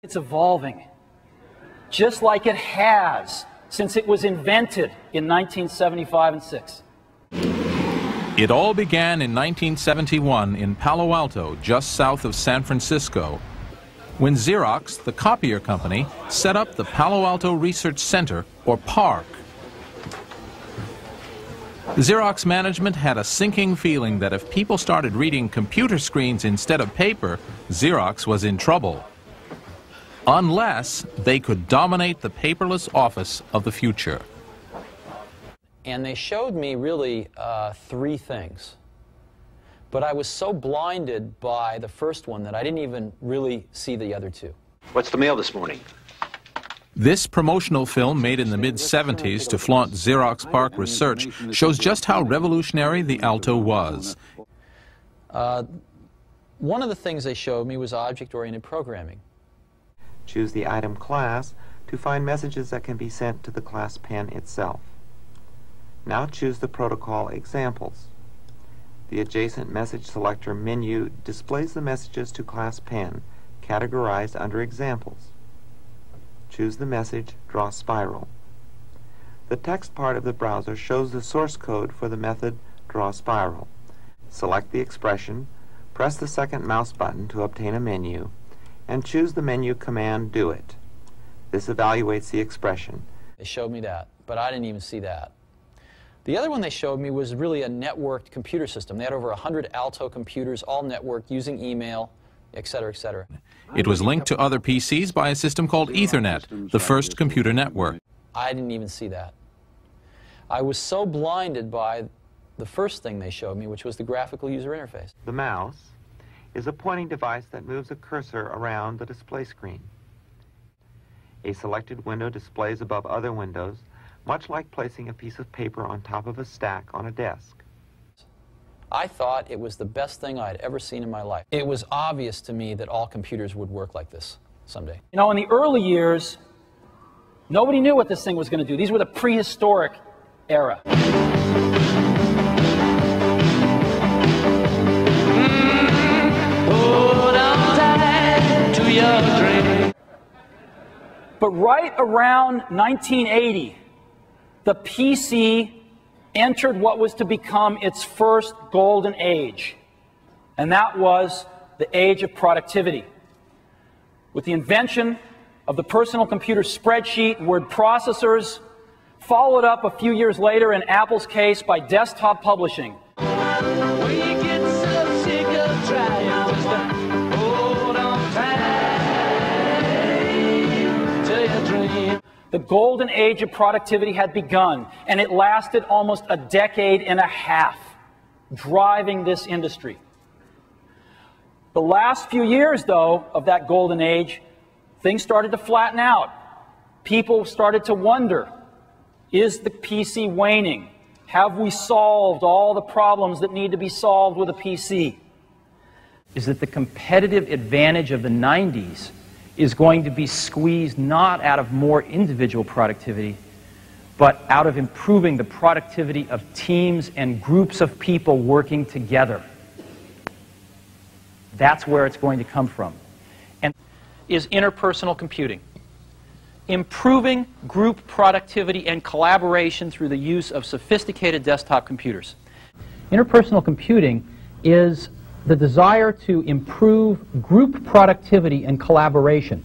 It's evolving, just like it has since it was invented in 1975 and 6. It all began in 1971 in Palo Alto, just south of San Francisco, when Xerox, the copier company, set up the Palo Alto Research Center, or PARC. Xerox management had a sinking feeling that if people started reading computer screens instead of paper, Xerox was in trouble. Unless they could dominate the paperless office of the future. And they showed me really three things. But I was so blinded by the first one that I didn't even really see the other two. What's the mail this morning? This promotional film, made in the mid-70s to flaunt Xerox PARC research, shows just how revolutionary the Alto was. One of the things they showed me was object-oriented programming. Choose the item class to find messages that can be sent to the class pen itself. Now choose the protocol examples. The adjacent message selector menu displays the messages to class pen, categorized under examples. Choose the message Draw Spiral. The text part of the browser shows the source code for the method Draw Spiral. Select the expression, press the second mouse button to obtain a menu, and choose the menu command Do It. This evaluates the expression. They showed me that, but I didn't even see that. The other one they showed me was really a networked computer system. They had over 100 Alto computers, all networked, using email, etc., etc. It was linked to other PCs by a system called Ethernet, the first computer network. I didn't even see that. I was so blinded by the first thing they showed me, which was the graphical user interface. The mouse is a pointing device that moves a cursor around the display screen. A selected window displays above other windows, much like placing a piece of paper on top of a stack on a desk. I thought it was the best thing I'd ever seen in my life. It was obvious to me that all computers would work like this someday. You know, in the early years, nobody knew what this thing was going to do. These were the prehistoric era. But right around 1980, the PC entered what was to become its first golden age, and that was the age of productivity. With the invention of the personal computer spreadsheet, word processors, followed up a few years later in Apple's case by desktop publishing. The golden age of productivity had begun, and it lasted almost a decade and a half, driving this industry. The last few years, though, of that golden age, things started to flatten out. People started to wonder, is the PC waning? Have we solved all the problems that need to be solved with a PC? Is that the competitive advantage of the 90s is going to be squeezed not out of more individual productivity, but out of improving the productivity of teams and groups of people working together. That's where it's going to come from. And is interpersonal computing. Improving group productivity and collaboration through the use of sophisticated desktop computers. Interpersonal computing is the desire to improve group productivity and collaboration,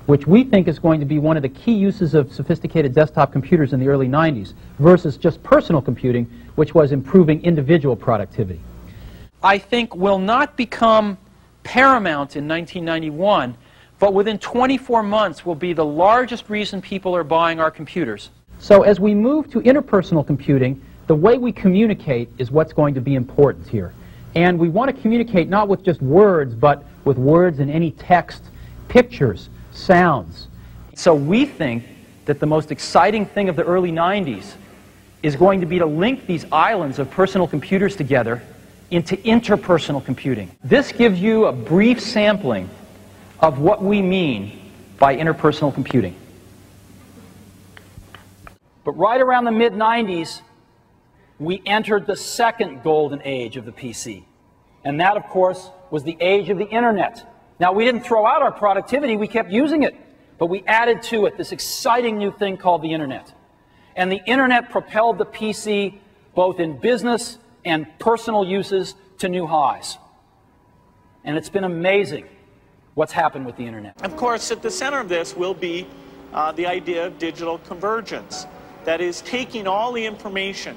which we think is going to be one of the key uses of sophisticated desktop computers in the early 90s, versus just personal computing, which was improving individual productivity. I think will not become paramount in 1991, but within 24 months will be the largest reason people are buying our computers. So as we move to interpersonal computing, the way we communicate is what's going to be important here. And we want to communicate not with just words, but with words in any text, pictures, sounds. So we think that the most exciting thing of the early 90s is going to be to link these islands of personal computers together into interpersonal computing. This gives you a brief sampling of what we mean by interpersonal computing. But right around the mid-90s, we entered the second golden age of the PC. And that, of course, was the age of the Internet. Now, we didn't throw out our productivity, we kept using it, but we added to it this exciting new thing called the Internet. And the Internet propelled the PC both in business and personal uses to new highs. And it's been amazing what's happened with the Internet. Of course, at the center of this will be the idea of digital convergence. That is, taking all the information,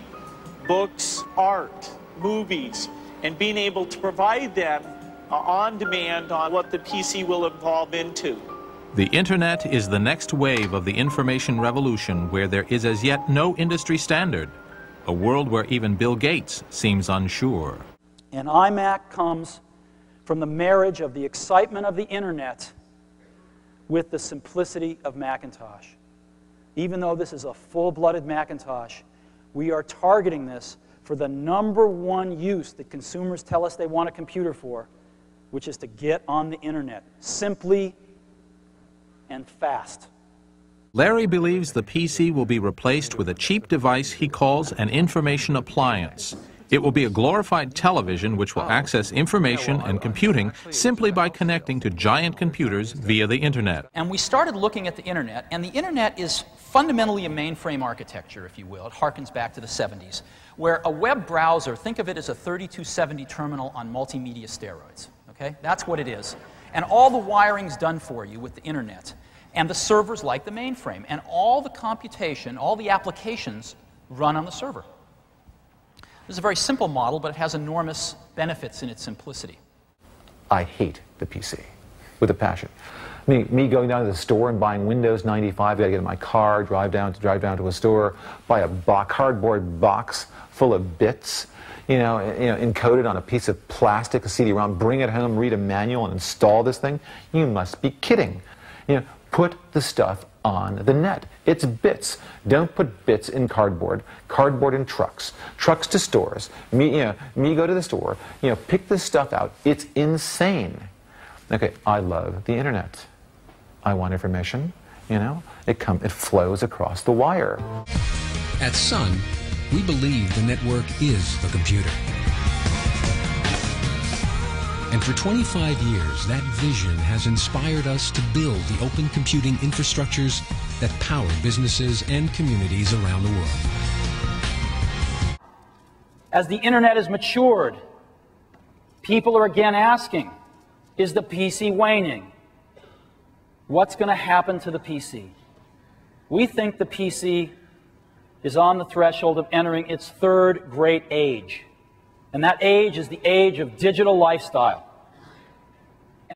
books, art, movies, and being able to provide them on demand on what the PC will evolve into. The Internet is the next wave of the information revolution where there is as yet no industry standard, a world where even Bill Gates seems unsure. And iMac comes from the marriage of the excitement of the Internet with the simplicity of Macintosh. Even though this is a full-blooded Macintosh, we are targeting this for the #1 use that consumers tell us they want a computer for, which is to get on the Internet, simply and fast. Larry believes the PC will be replaced with a cheap device he calls an information appliance. It will be a glorified television which will access information and computing simply by connecting to giant computers via the Internet. And we started looking at the Internet, and the Internet is fundamentally a mainframe architecture, if you will. It harkens back to the 70s, where a web browser, think of it as a 3270 terminal on multimedia steroids. Okay? That's what it is. And all the wiring's done for you with the Internet. And the server's like the mainframe. And all the computation, all the applications run on the server. This is a very simple model, but it has enormous benefits in its simplicity. I hate the PC with a passion. Me going down to the store and buying Windows 95, I gotta get in my car, drive down to a store, buy a cardboard box full of bits, encoded on a piece of plastic, a CD-ROM, bring it home, read a manual, and install this thing. You must be kidding. Put the stuff on the net. It's bits. Don't put bits in cardboard. Cardboard in trucks. Trucks to stores. Me go to the store. Pick this stuff out. It's insane. Okay, I love the Internet. I want information. It flows across the wire. At Sun, we believe the network is the computer. And for 25 years, that vision has inspired us to build the open computing infrastructures that power businesses and communities around the world. As the Internet has matured, people are again asking, is the PC waning? What's going to happen to the PC? We think the PC is on the threshold of entering its third great age. And that age is the age of digital lifestyle.